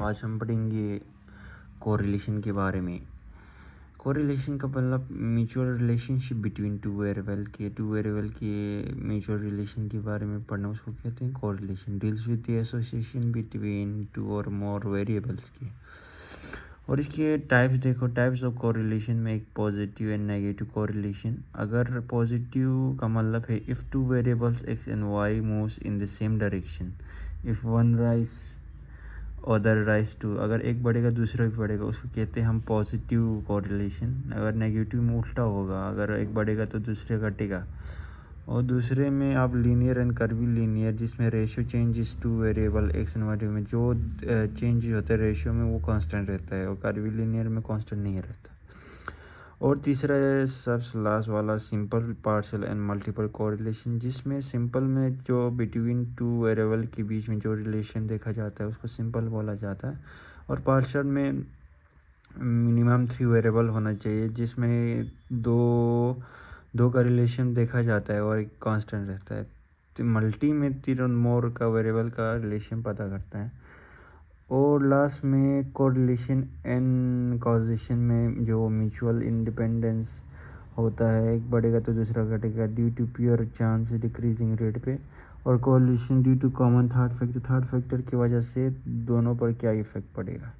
आज हम पढ़ेंगे कोरिलेशन के बारे में। कोरिलेशन का मतलब mutual relationship between two variable के म्यूचुअल रिलेशन के बारे में पढ़ना, उसको कहते हैं correlation. Deals with the association between two और मोर वेरिएबल्स के। और इसके टाइप्स देखो, टाइप्स ऑफ कोरिलेशन में एक पॉजिटिव एंड नेगेटिव कोरिलेशन। अगर पॉजिटिव का मतलब है if two variables X and Y moves in the same direction, if one rise other rise too, अगर एक बढ़ेगा दूसरा भी बढ़ेगा, उसको कहते हैं हम पॉजिटिव कोरिलेशन। अगर नेगेटिव में उल्टा होगा, अगर एक बढ़ेगा तो दूसरे घटेगा। और दूसरे में आप लीनियर एंड कर्वी लीनियर, जिसमें ratio changes to variable X and Y में जो चेंज होता है रेशियो में वो कांस्टेंट रहता है, और कर्वी लीनियर में कांस्टेंट नहीं रहता। और तीसरा है सबसे लास्ट वाला simple partial and multiple correlation, जिसमें सिंपल में जो बिटवीन टू वेरिएबल के बीच में जो रिलेशन देखा जाता है उसको सिंपल बोला जाता है। और पार्शियल में मिनिमम 3 वेरिएबल होना चाहिए, जिसमें दो का रिलेशन देखा जाता है और एक कांस्टेंट रहता है। तो मल्टी में 3 और मोर का वेरिएबल का रिलेशन पता करता है। और लास्ट में कोरिलेशन एंड कॉजेशन में जो म्यूचुअल इंडिपेंडेंस होता है, एक बढ़ेगा तो दूसरा घटेगा due to pure chance decreasing rate पे। और correlation due to common third factor की वजह से दोनों पर क्या इफेक्ट पड़ेगा।